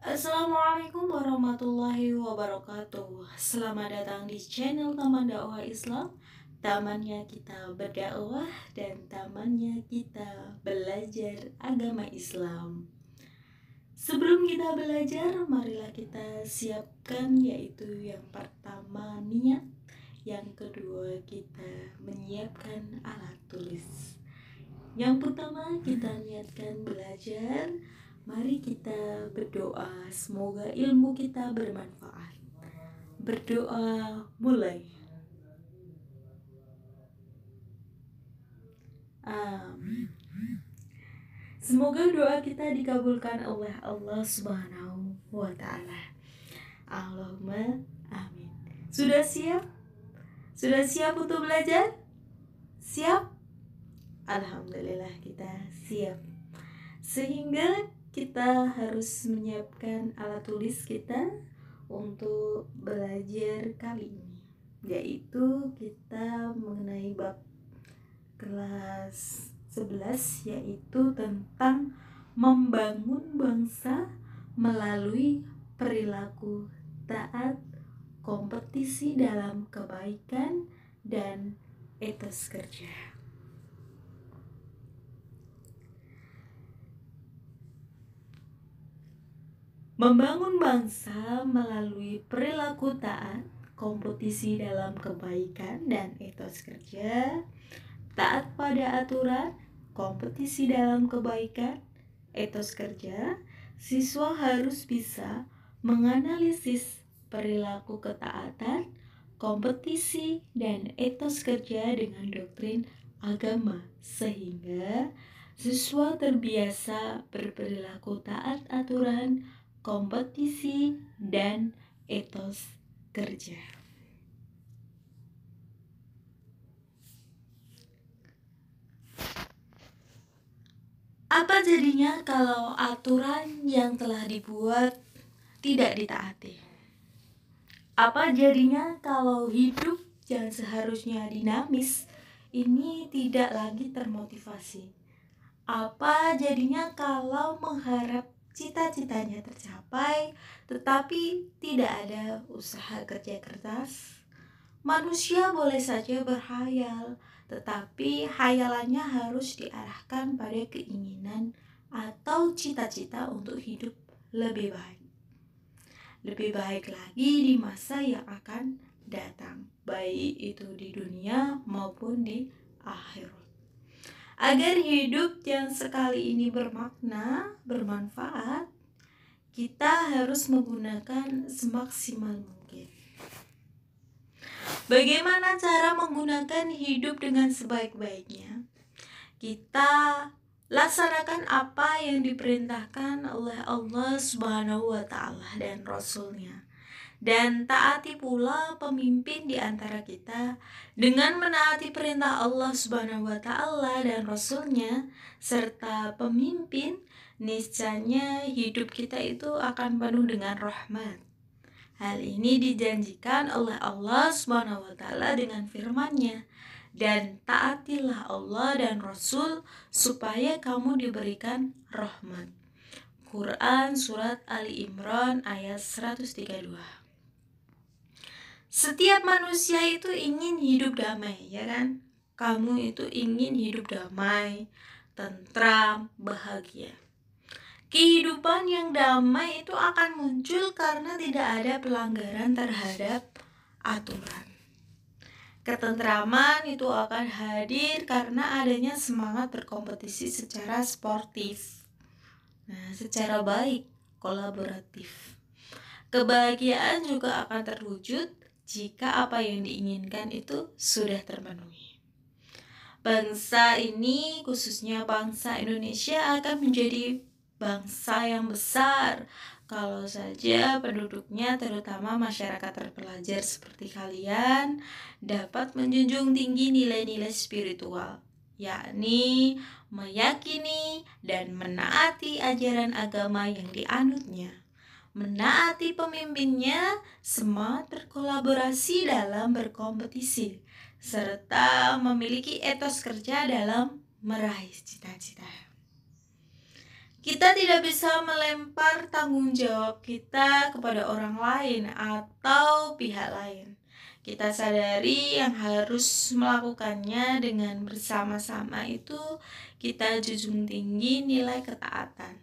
Assalamualaikum warahmatullahi wabarakatuh. Selamat datang di channel Taman Dakwah Islam. Tamannya kita berdakwah dan tamannya kita belajar agama Islam. Sebelum kita belajar, marilah kita siapkan, yaitu yang pertama niat, yang kedua kita menyiapkan alat tulis. Yang pertama kita niatkan belajar. Mari kita berdoa, semoga ilmu kita bermanfaat. Berdoa mulai. Amin. Semoga doa kita dikabulkan oleh Allah Subhanahu wa Ta'ala. Allahumma amin. Sudah siap? Sudah siap untuk belajar? Siap? Alhamdulillah kita siap. Sehingga kita harus menyiapkan alat tulis kita untuk belajar kali ini, yaitu kita mengenai bab kelas 11, yaitu tentang membangun bangsa melalui perilaku taat, kompetisi dalam kebaikan, dan etos kerja. Membangun bangsa melalui perilaku taat, kompetisi dalam kebaikan, dan etos kerja. Taat pada aturan, kompetisi dalam kebaikan, etos kerja. Siswa harus bisa menganalisis perilaku ketaatan, kompetisi, dan etos kerja dengan doktrin agama, sehingga siswa terbiasa berperilaku taat aturan, kompetisi, dan etos kerja. Apa jadinya kalau aturan yang telah dibuat tidak ditaati? Apa jadinya kalau hidup yang seharusnya dinamis ini tidak lagi termotivasi? Apa jadinya kalau mengharap cita-citanya tercapai, tetapi tidak ada usaha kerja keras? Manusia boleh saja berhayal, tetapi hayalannya harus diarahkan pada keinginan atau cita-cita untuk hidup lebih baik. Lebih baik lagi di masa yang akan datang, baik itu di dunia maupun di akhirat. Agar hidup yang sekali ini bermakna, bermanfaat, kita harus menggunakan semaksimal mungkin. Bagaimana cara menggunakan hidup dengan sebaik-baiknya? Kita laksanakan apa yang diperintahkan oleh Allah Subhanahu wa Ta'ala dan Rasul-Nya. Dan taati pula pemimpin di antara kita. Dengan menaati perintah Allah Subhanahu wa Ta'ala dan Rasul-Nya serta pemimpin, niscaya hidup kita itu akan penuh dengan rahmat. Hal ini dijanjikan oleh Allah Subhanahu wa Ta'ala dengan firman-Nya, dan taatilah Allah dan Rasul supaya kamu diberikan rahmat. Quran Surat Ali Imran ayat 132. Setiap manusia itu ingin hidup damai, ya kan? Kamu itu ingin hidup damai, tentram, bahagia. Kehidupan yang damai itu akan muncul karena tidak ada pelanggaran terhadap aturan. Ketentraman itu akan hadir karena adanya semangat berkompetisi secara sportif. Secara baik, kolaboratif. Kebahagiaan juga akan terwujud jika apa yang diinginkan itu sudah terpenuhi. Bangsa ini, khususnya bangsa Indonesia, akan menjadi bangsa yang besar kalau saja penduduknya, terutama masyarakat terpelajar seperti kalian, dapat menjunjung tinggi nilai-nilai spiritual, yakni meyakini dan menaati ajaran agama yang dianutnya, menaati pemimpinnya, semangat berkolaborasi dalam berkompetisi, serta memiliki etos kerja dalam meraih cita-cita. Kita tidak bisa melempar tanggung jawab kita kepada orang lain atau pihak lain. Kita sadari yang harus melakukannya dengan bersama-sama itu kita junjung tinggi nilai ketaatan,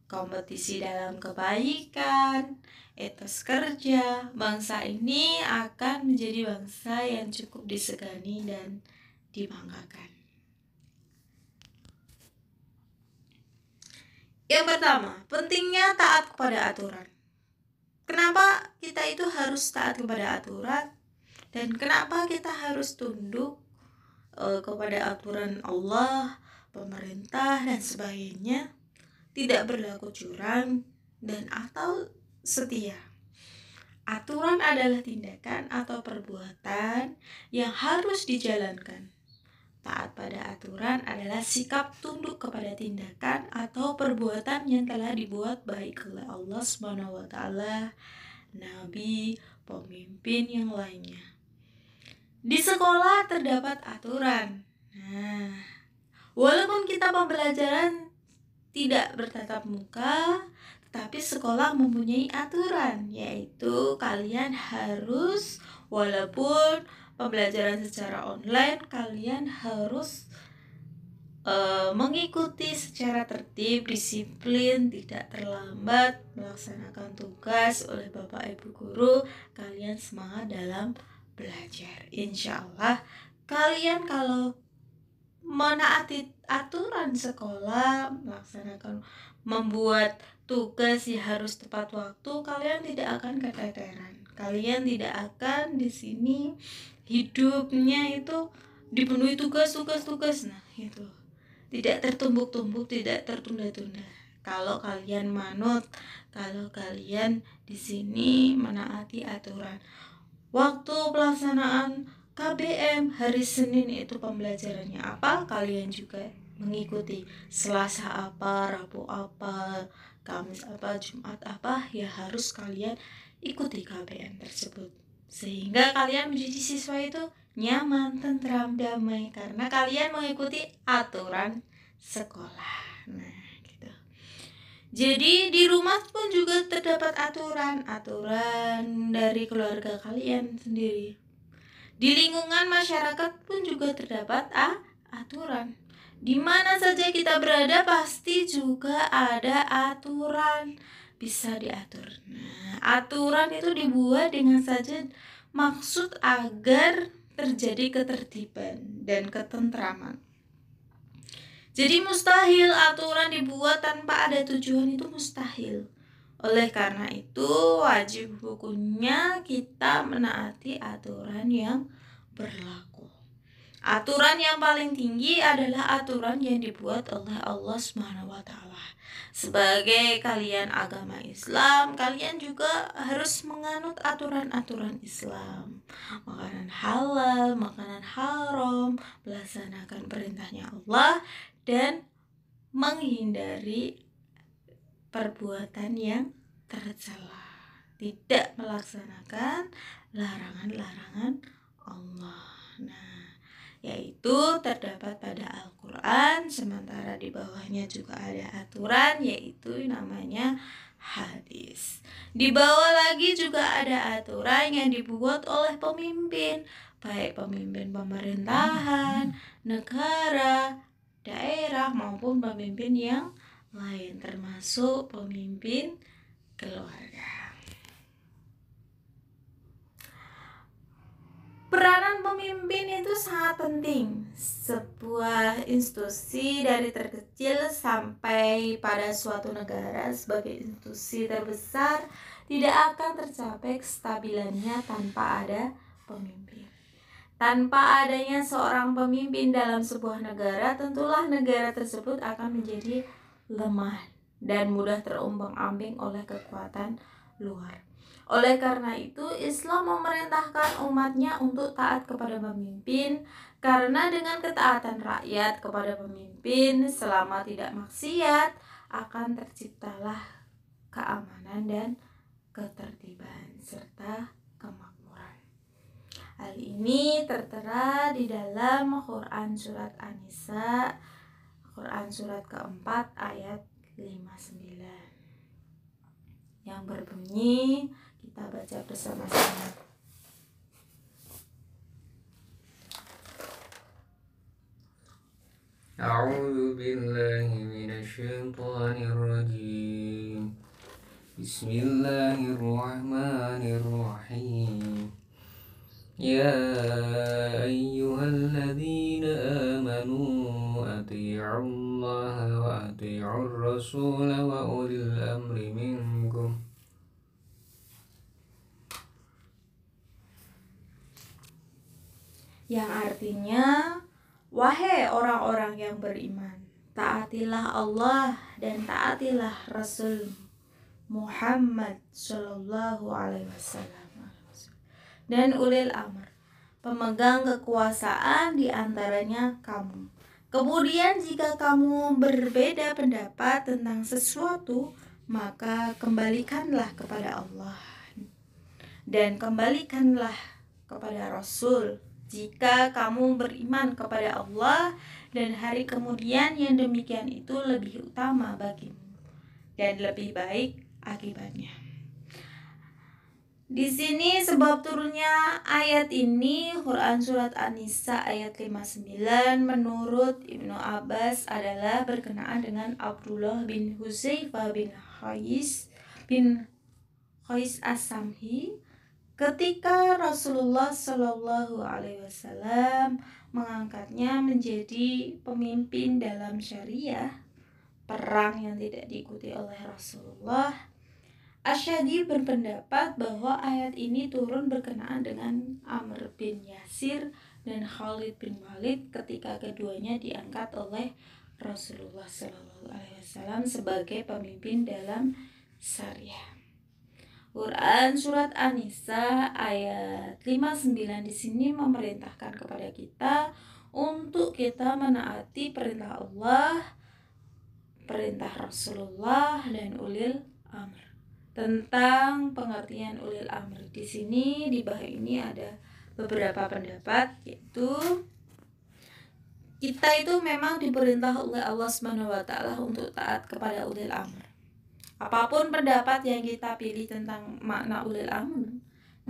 kompetisi dalam kebaikan, etos kerja. Bangsa ini akan menjadi bangsa yang cukup disegani dan dibanggakan. Yang pertama, pentingnya taat kepada aturan. Kenapa kita itu harus taat kepada aturan? Dan kenapa kita harus tunduk kepada aturan Allah, pemerintah, dan sebagainya? Tidak berlaku curang dan atau setia. Aturan adalah tindakan atau perbuatan yang harus dijalankan. Taat pada aturan adalah sikap tunduk kepada tindakan atau perbuatan yang telah dibuat baik oleh Allah Subhanahu wa taala, nabi, pemimpin yang lainnya. Di sekolah terdapat aturan. Nah, walaupun kita pembelajaran tidak bertatap muka, tetapi sekolah mempunyai aturan, yaitu kalian harus, walaupun pembelajaran secara online, kalian harus mengikuti secara tertib, disiplin, tidak terlambat, melaksanakan tugas oleh Bapak Ibu Guru. Kalian semangat dalam belajar. Insya Allah kalian kalau menaati aturan sekolah, melaksanakan, membuat tugas yang harus tepat waktu, kalian tidak akan keteteran. Kalian tidak akan di sini hidupnya itu dipenuhi tugas. Nah, itu tidak tertumbuk-tumbuk, tidak tertunda-tunda. Kalau kalian manut, kalau kalian di sini menaati aturan. Waktu pelaksanaan KBM hari Senin itu pembelajarannya apa, kalian juga mengikuti. Selasa apa, Rabu apa, Kamis apa, Jumat apa, ya harus kalian ikuti KBM tersebut. Sehingga kalian menjadi siswa itu nyaman, tentram, damai karena kalian mengikuti aturan sekolah. Nah, gitu. Jadi di rumah pun juga terdapat aturan dari keluarga kalian sendiri. Di lingkungan masyarakat pun juga terdapat aturan. Di mana saja kita berada pasti juga ada aturan, bisa diatur. Nah, aturan itu dibuat dengan saja maksud agar terjadi ketertiban dan ketentraman. Jadi mustahil aturan dibuat tanpa ada tujuan, itu mustahil. Oleh karena itu wajib hukumnya kita menaati aturan yang berlaku. Aturan yang paling tinggi adalah aturan yang dibuat oleh Allah Subhanahu wa taala. Sebagai kalian agama Islam, kalian juga harus menganut aturan-aturan Islam. Makanan halal, makanan haram, melaksanakan perintahnya Allah dan menghindari perbuatan yang tercela. Tidak melaksanakan larangan-larangan Allah. Nah, yaitu terdapat pada Al-Quran, sementara di bawahnya juga ada aturan, yaitu namanya hadis. Di bawah lagi juga ada aturan yang dibuat oleh pemimpin, baik pemimpin pemerintahan, negara, daerah maupun pemimpin yang lain, termasuk pemimpin keluarga. Peranan pemimpin itu sangat penting. Sebuah institusi dari terkecil sampai pada suatu negara sebagai institusi terbesar tidak akan tercapai kestabilannya tanpa ada pemimpin. Tanpa adanya seorang pemimpin dalam sebuah negara, tentulah negara tersebut akan menjadi lemah dan mudah terombang-ambing oleh kekuatan luar. Oleh karena itu, Islam memerintahkan umatnya untuk taat kepada pemimpin, karena dengan ketaatan rakyat kepada pemimpin selama tidak maksiat, akan terciptalah keamanan dan ketertiban serta kemakmuran. Hal ini tertera di dalam Quran surat An-Nisa, Quran surat keempat ayat 59 yang berbunyi, kita baca bersama-sama. A'udzu billahi minasyaitonir rajim. Bismillahirrahmanirrahim. Ya ayyuhalladzina amanu atii'ullaha wa atii'ur rasul wa ulil amri minkum. Yang artinya, wahai orang-orang yang beriman, taatilah Allah dan taatilah Rasul Muhammad Shallallahu Alaihi Wasallam dan ulil amr, pemegang kekuasaan di antaranya kamu. Kemudian jika kamu berbeda pendapat tentang sesuatu, maka kembalikanlah kepada Allah dan kembalikanlah kepada Rasul. Jika kamu beriman kepada Allah dan hari kemudian, yang demikian itu lebih utama bagimu dan lebih baik akibatnya. Di sini sebab turunnya ayat ini, Quran surat An-Nisa ayat 59 menurut Ibnu Abbas adalah berkenaan dengan Abdullah bin Hudzaifah bin Qais As-Samhi ketika Rasulullah Shallallahu Alaihi Wasallam mengangkatnya menjadi pemimpin dalam syariah perang yang tidak diikuti oleh Rasulullah. Asy'adi berpendapat bahwa ayat ini turun berkenaan dengan Amr bin Yasir dan Khalid bin Walid ketika keduanya diangkat oleh Rasulullah Shallallahu Alaihi Wasallam sebagai pemimpin dalam syariah. Quran surat An-Nisa ayat 59 di sini memerintahkan kepada kita untuk kita menaati perintah Allah, perintah Rasulullah dan ulil amr. Tentang pengertian ulil amr di sini, di bawah ini ada beberapa pendapat, yaitu kita itu memang diperintah oleh Allah Subhanahu wa taala untuk taat kepada ulil amr. Apapun pendapat yang kita pilih tentang makna ulil amr,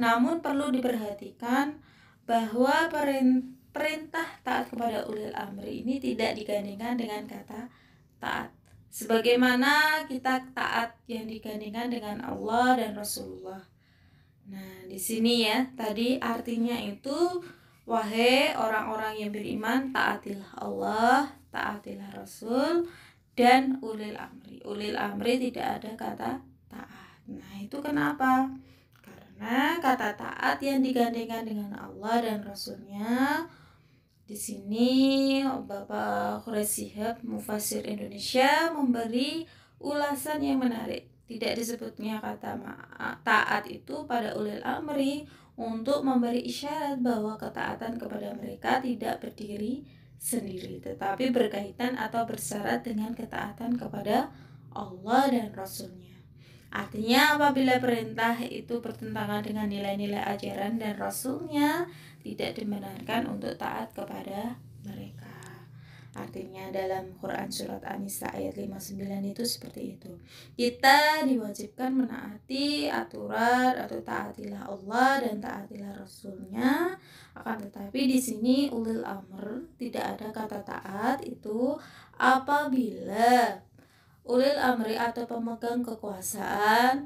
namun perlu diperhatikan bahwa perintah taat kepada ulil amr ini tidak digandingkan dengan kata taat. Sebagaimana kita taat yang digandingkan dengan Allah dan Rasulullah. Nah, di sini ya, tadi artinya itu, wahai orang-orang yang beriman, taatilah Allah, taatilah Rasul dan ulil amri. Ulil amri tidak ada kata taat. Nah, itu kenapa? Karena kata taat yang digandingkan dengan Allah dan Rasulnya. Di sini Bapak Quraisy Shihab, Mufassir Indonesia, memberi ulasan yang menarik. Tidak disebutnya kata taat itu pada ulil amri untuk memberi isyarat bahwa ketaatan kepada mereka tidak berdiri sendiri, tetapi berkaitan atau bersyarat dengan ketaatan kepada Allah dan Rasulnya. Artinya apabila perintah itu bertentangan dengan nilai-nilai ajaran dan Rasulnya, tidak dibenarkan untuk taat kepada mereka. Artinya dalam Quran surat An-Nisa ayat 59 itu seperti itu. Kita diwajibkan menaati aturan atau taatilah Allah dan taatilah Rasulnya. Akan tetapi di sini ulil amr tidak ada kata taat itu apabila ulil amri atau pemegang kekuasaan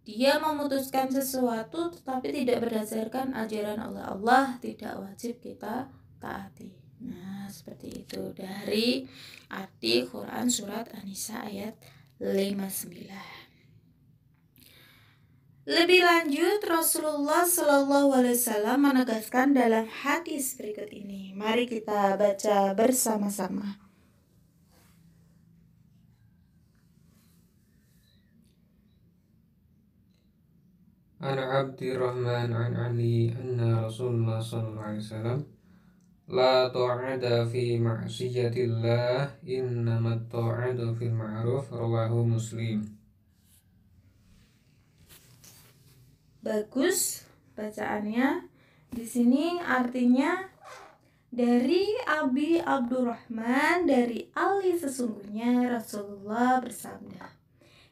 dia memutuskan sesuatu tetapi tidak berdasarkan ajaran Allah, tidak wajib kita taati. Nah, seperti itu dari arti Quran surat An-Nisa ayat 59. Lebih lanjut, Rasulullah Shallallahu Alaihi Wasallam menegaskan dalam hadis berikut ini. Mari kita baca bersama-sama. An Abdirrahman an Ali anna Rasulullah sallallahu alaihi wasallam la ta'ada fi ma'siyatillah innamat ta'adu fil ma'ruf rawahu Muslim. Bagus bacaannya. Di sini artinya Dari Abi Abdurrahman dari Ali, sesungguhnya Rasulullah bersabda,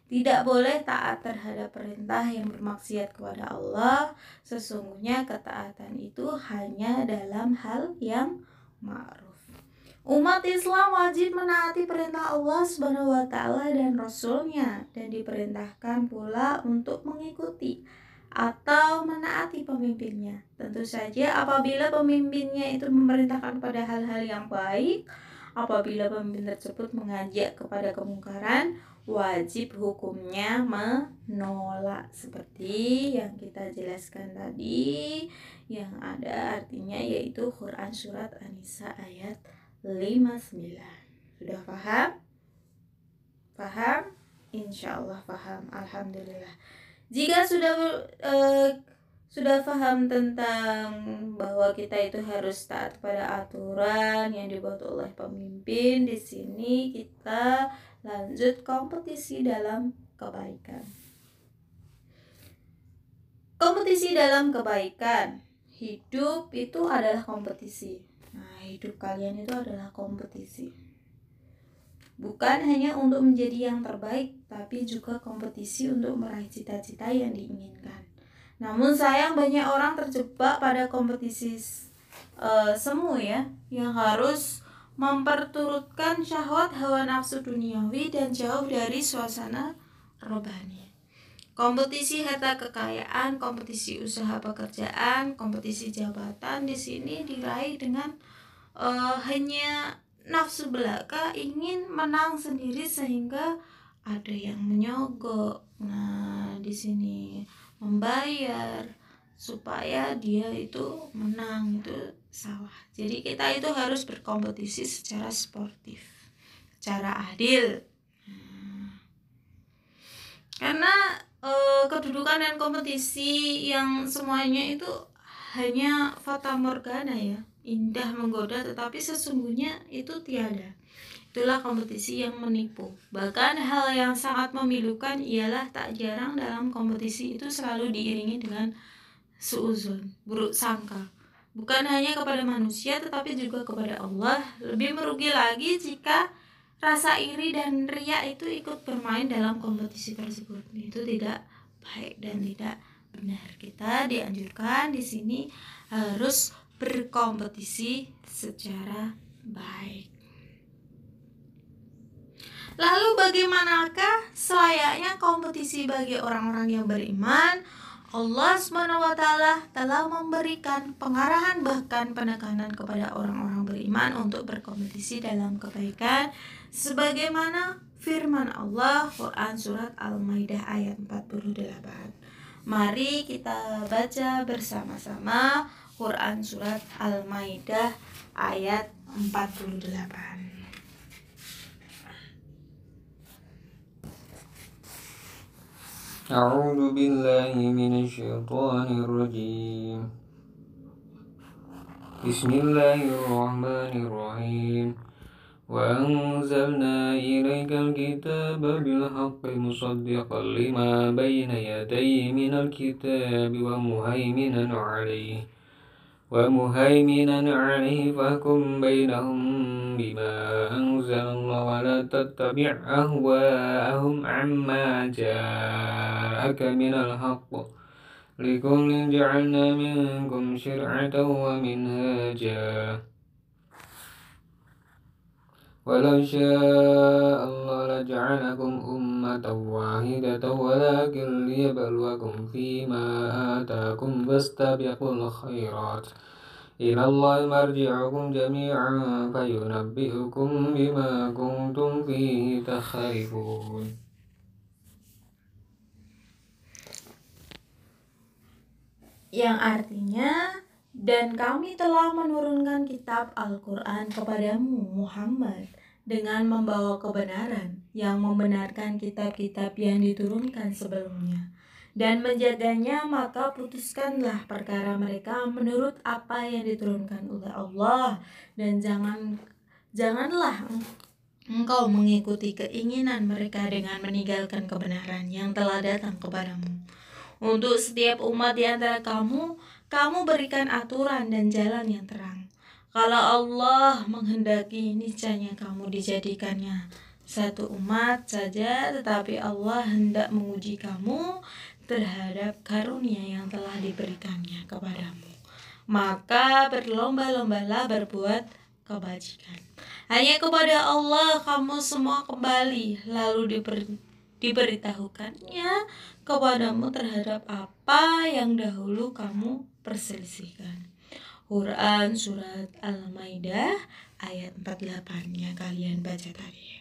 tidak boleh taat terhadap perintah yang bermaksiat kepada Allah. Sesungguhnya ketaatan itu hanya dalam hal yang ma'ruf. Umat Islam wajib menaati perintah Allah Subhanahu wa taala dan Rasul-Nya, dan diperintahkan pula untuk mengikuti atau menaati pemimpinnya. Tentu saja apabila pemimpinnya itu memerintahkan pada hal-hal yang baik, apabila pemimpin tersebut mengajak kepada kemungkaran, wajib hukumnya menolak, seperti yang kita jelaskan tadi, yang ada artinya yaitu Quran surat An-Nisa ayat 59. Sudah paham? Paham? Insya Allah paham. Alhamdulillah. Jika sudah paham tentang bahwa kita itu harus taat pada aturan yang dibuat oleh pemimpin, di sini kita lanjut kompetisi dalam kebaikan. Kompetisi dalam kebaikan. Hidup itu adalah kompetisi. Nah, hidup kalian itu adalah kompetisi. Bukan hanya untuk menjadi yang terbaik, tapi juga kompetisi untuk meraih cita-cita yang diinginkan. Namun sayang banyak orang terjebak pada kompetisi semu ya, yang harus memperturutkan syahwat hawa nafsu duniawi dan jauh dari suasana rohani. Kompetisi harta kekayaan, kompetisi usaha pekerjaan, kompetisi jabatan di sini diraih dengan hanya nafsu belaka, ingin menang sendiri sehingga ada yang menyogok. Nah, di sini membayar supaya dia itu menang, itu salah. Jadi kita itu harus berkompetisi secara sportif, secara adil. Karena kedudukan dan kompetisi yang semuanya itu hanya fata morgana ya, indah menggoda, tetapi sesungguhnya itu tiada. Itulah kompetisi yang menipu. Bahkan hal yang sangat memilukan ialah tak jarang dalam kompetisi itu selalu diiringi dengan suuzon, buruk sangka. Bukan hanya kepada manusia tetapi juga kepada Allah. Lebih merugi lagi jika rasa iri dan riya itu ikut bermain dalam kompetisi tersebut. Itu tidak baik dan tidak benar. Kita dianjurkan di sini harus berkompetisi secara baik. Lalu bagaimanakah selayaknya kompetisi bagi orang-orang yang beriman? Allah SWT telah memberikan pengarahan bahkan penekanan kepada orang-orang beriman untuk berkompetisi dalam kebaikan, sebagaimana firman Allah Quran surat Al-Maidah ayat 48. Mari kita baca bersama-sama Quran surat Al-Maidah ayat 48. A'udzu billahi minasyaitonir rajim. Bismillahirrahmanirrahim. Wa anzalna ilaikal kitaba bil haqqi musaddiqan lima bayna yadayhi minal kitabi wa muhaiminan 'alaihi fahkum bainahum bima anzalallah wa la tattabi' ahwa'ahum amma ja'aka minal haqq likullin ja'alna minkum syir'atan wa minhaja walau syaa Allah laja'alakum ummatan wahidatan walakin liyabluwakum fima ataakum fastabiqul khairat ilallahi marji'ukum jami'an fayunabbi'ukum bima kuntum fihi takhtalifun. Yang artinya, dan kami telah menurunkan kitab Al-Quran kepadamu Muhammad dengan membawa kebenaran yang membenarkan kitab-kitab yang diturunkan sebelumnya dan menjaganya, maka putuskanlah perkara mereka menurut apa yang diturunkan oleh Allah, dan janganlah engkau mengikuti keinginan mereka dengan meninggalkan kebenaran yang telah datang kepadamu. Untuk setiap umat di antara kamu berikan aturan dan jalan yang terang. Kalau Allah menghendaki, niscaya kamu dijadikannya satu umat saja, tetapi Allah hendak menguji kamu terhadap karunia yang telah diberikannya kepadamu. Maka berlomba-lombalah berbuat kebajikan. Hanya kepada Allah kamu semua kembali, lalu diberitahukannya kepadamu terhadap apa yang dahulu kamu perselisihkan. Quran Surat Al-Maidah ayat 48 kalian baca tadi.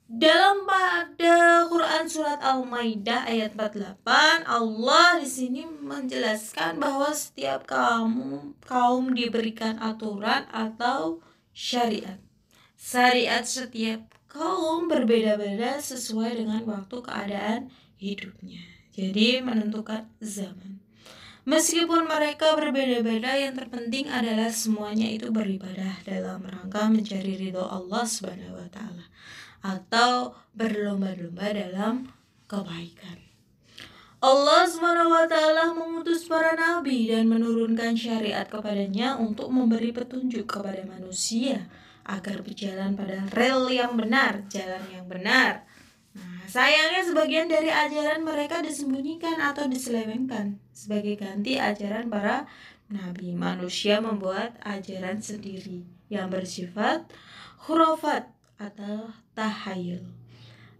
Dalam pada Quran Surat Al-Maidah ayat 48, Allah di sini menjelaskan bahwa setiap kaum diberikan aturan atau syariat. Syariat setiap kaum berbeda-beda sesuai dengan waktu keadaan hidupnya. Jadi menentukan zaman. Meskipun mereka berbeda-beda, yang terpenting adalah semuanya itu beribadah dalam rangka mencari ridho Allah Subhanahu wa taala atau berlomba-lomba dalam kebaikan. Allah Subhanahu wa taala mengutus para nabi dan menurunkan syariat kepadanya untuk memberi petunjuk kepada manusia agar berjalan pada rel yang benar, jalan yang benar. Nah, sayangnya sebagian dari ajaran mereka disembunyikan atau diselewengkan sebagai ganti ajaran para nabi. Manusia membuat ajaran sendiri yang bersifat khurafat atau tahayul.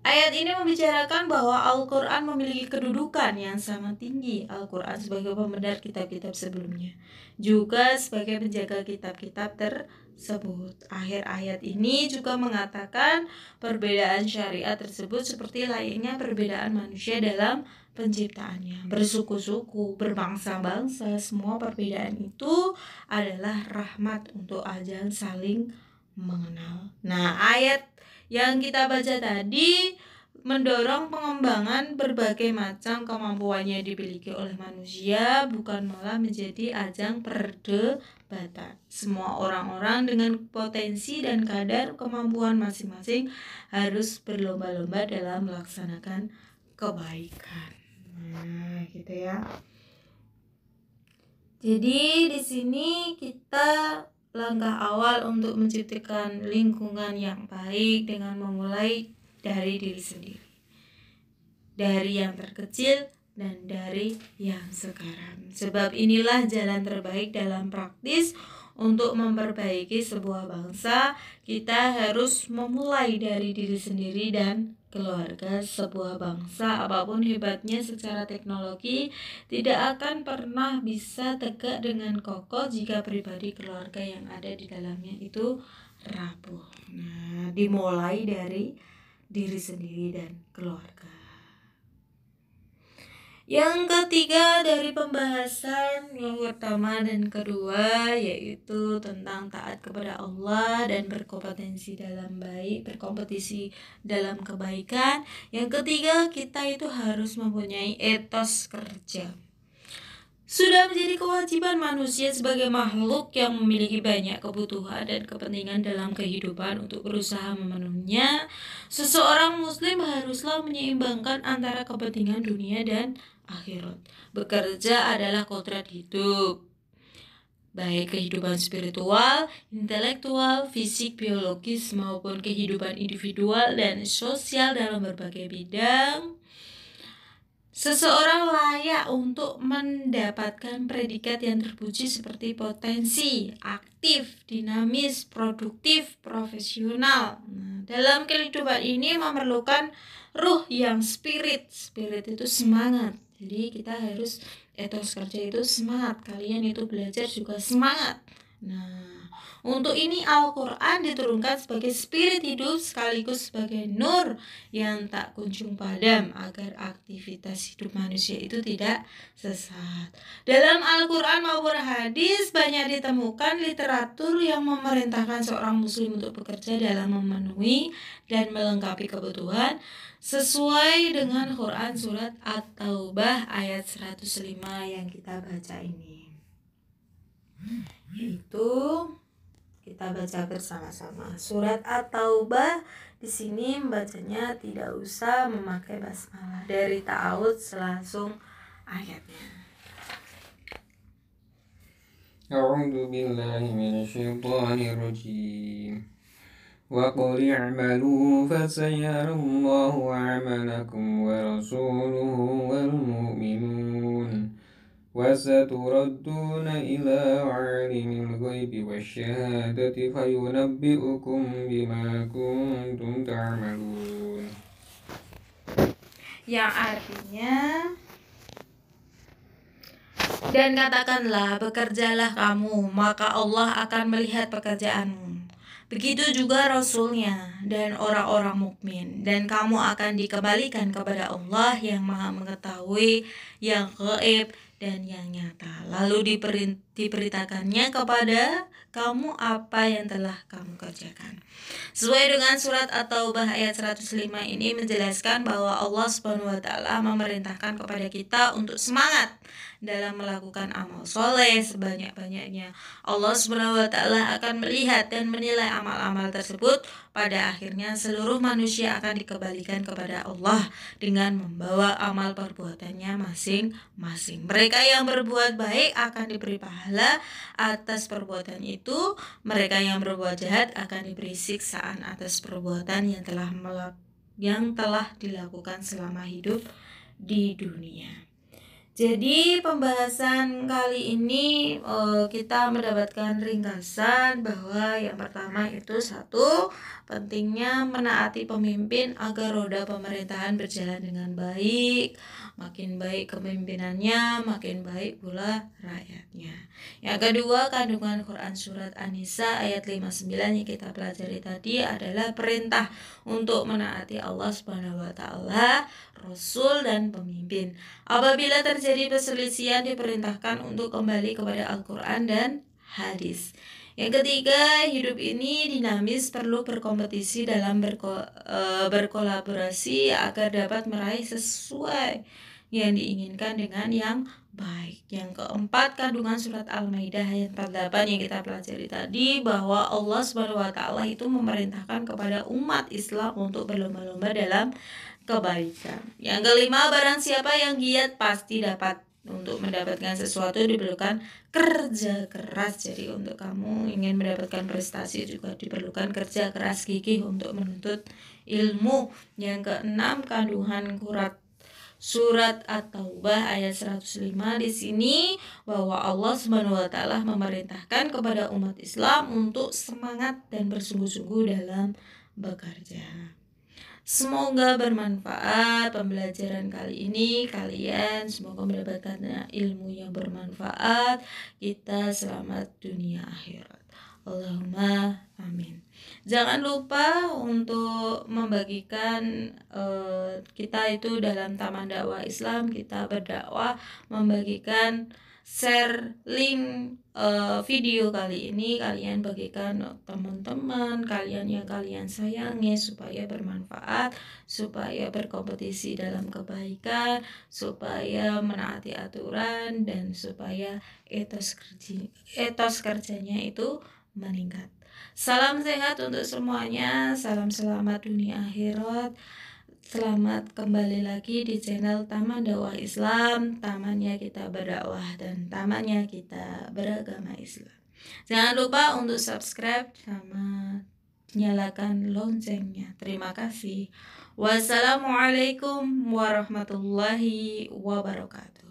Ayat ini membicarakan bahwa Al-Quran memiliki kedudukan yang sangat tinggi. Al-Quran sebagai pembenar kitab-kitab sebelumnya, juga sebagai penjaga kitab-kitab tersebut. Akhir ayat ini juga mengatakan perbedaan syariat tersebut seperti layaknya perbedaan manusia dalam penciptaannya. Bersuku-suku, berbangsa-bangsa, semua perbedaan itu adalah rahmat untuk ajang saling mengenal. Nah, ayat yang kita baca tadi mendorong pengembangan berbagai macam kemampuan yang dimiliki oleh manusia, bukan malah menjadi ajang perdebatan. Semua orang-orang dengan potensi dan kadar kemampuan masing-masing harus berlomba-lomba dalam melaksanakan kebaikan. Nah, gitu ya. Jadi di sini kita langkah awal untuk menciptakan lingkungan yang baik dengan memulai dari diri sendiri, dari yang terkecil dan dari yang sekarang. Sebab inilah jalan terbaik dalam praktis untuk memperbaiki sebuah bangsa. Kita harus memulai dari diri sendiri dan keluarga. Sebuah bangsa apapun hebatnya secara teknologi tidak akan pernah bisa tegak dengan kokoh jika pribadi keluarga yang ada di dalamnya itu rapuh. Nah, dimulai dari diri sendiri dan keluarga. Yang ketiga dari pembahasan yang pertama dan kedua yaitu tentang taat kepada Allah dan berkompetisi dalam kebaikan. Yang ketiga, kita itu harus mempunyai etos kerja. Sudah menjadi kewajiban manusia sebagai makhluk yang memiliki banyak kebutuhan dan kepentingan dalam kehidupan untuk berusaha memenuhinya. Seseorang muslim haruslah menyeimbangkan antara kepentingan dunia dan akhirat. Bekerja adalah kodrat hidup, baik kehidupan spiritual, intelektual, fisik, biologis maupun kehidupan individual dan sosial dalam berbagai bidang. Seseorang layak untuk mendapatkan predikat yang terpuji seperti potensi, aktif, dinamis, produktif, profesional. Nah, dalam kehidupan ini memerlukan ruh yang spirit. Spirit itu semangat. Jadi kita harus etos kerja itu semangat. Kalian itu belajar juga semangat. Nah, untuk ini Al-Quran diturunkan sebagai spirit hidup sekaligus sebagai nur yang tak kunjung padam agar aktivitas hidup manusia itu tidak sesat. Dalam Al-Quran maupun hadis banyak ditemukan literatur yang memerintahkan seorang muslim untuk bekerja dalam memenuhi dan melengkapi kebutuhan sesuai dengan Quran Surat At-Taubah ayat 105 yang kita baca ini. Yaitu kita baca bersama-sama. Surat At-Taubah di sini membacanya tidak usah memakai basmalah, dari ta'awudz langsung ayatnya. أعوذ بالله من الشيطان الرجيم وقل اعملوا فسيرى الله عملكم ورسوله والمؤمنون وستردون إلى عالم الغيب والشهادة فينبئكم بما كنتم تعملون. Yang artinya, dan katakanlah, bekerjalah kamu, maka Allah akan melihat pekerjaanmu. Begitu juga Rasulnya dan orang-orang mukmin, dan kamu akan dikembalikan kepada Allah yang Maha Mengetahui yang gaib dan yang nyata. Lalu diberitakannya kepada kamu apa yang telah kamu kerjakan. Sesuai dengan surat At-Taubah ayat 105 ini menjelaskan bahwa Allah Subhanahu wa taala memerintahkan kepada kita untuk semangat dalam melakukan amal soleh sebanyak-banyaknya. Allah Subhanahu wa taala akan melihat dan menilai amal-amal tersebut. Pada akhirnya seluruh manusia akan dikembalikan kepada Allah dengan membawa amal perbuatannya masing-masing. Mereka yang berbuat baik akan diberi pahala atas perbuatan itu, mereka yang berbuat jahat akan diberi siksaan atas perbuatan yang telah dilakukan selama hidup di dunia. Jadi pembahasan kali ini kita mendapatkan ringkasan bahwa yang pertama itu satu, pentingnya menaati pemimpin agar roda pemerintahan berjalan dengan baik. Makin baik kepemimpinannya, makin baik pula rakyatnya. Yang kedua, kandungan Quran surat An-Nisa ayat 59 yang kita pelajari tadi adalah perintah untuk menaati Allah Subhanahu wa taala, Rasul dan pemimpin. Apabila terjadi perselisihan diperintahkan untuk kembali kepada Al-Quran dan hadis. Yang ketiga, hidup ini dinamis, perlu berkompetisi dalam berkolaborasi agar dapat meraih sesuai yang diinginkan dengan yang baik. Yang keempat, kandungan surat Al-Maidah ayat 48 yang kita pelajari tadi bahwa Allah Subhanahu wa taala itu memerintahkan kepada umat Islam untuk berlomba-lomba dalam kebaikan. Yang kelima, barang siapa yang giat pasti dapat. Untuk mendapatkan sesuatu diperlukan kerja keras. Jadi untuk kamu ingin mendapatkan prestasi juga diperlukan kerja keras gigih untuk menuntut ilmu. Yang keenam, kandungan surat At-Taubah ayat 105 di sini bahwa Allah Subhanahu wa taala memerintahkan kepada umat Islam untuk semangat dan bersungguh-sungguh dalam bekerja. Semoga bermanfaat pembelajaran kali ini. Kalian semoga mendapatkan ilmu yang bermanfaat. Kita selamat dunia akhirat. Allahumma amin. Jangan lupa untuk membagikan kita itu dalam Taman Dakwah Islam, kita berdakwah membagikan share link video kali ini, kalian bagikan teman-teman kalian yang kalian sayangi supaya bermanfaat, supaya berkompetisi dalam kebaikan, supaya menaati aturan, dan supaya etos kerjanya itu meningkat. Salam sehat untuk semuanya, salam selamat dunia akhirat. Selamat kembali lagi di channel Taman Dakwah Islam, tamannya kita berdakwah dan tamannya kita beragama Islam. Jangan lupa untuk subscribe sama nyalakan loncengnya. Terima kasih. Wassalamualaikum warahmatullahi wabarakatuh.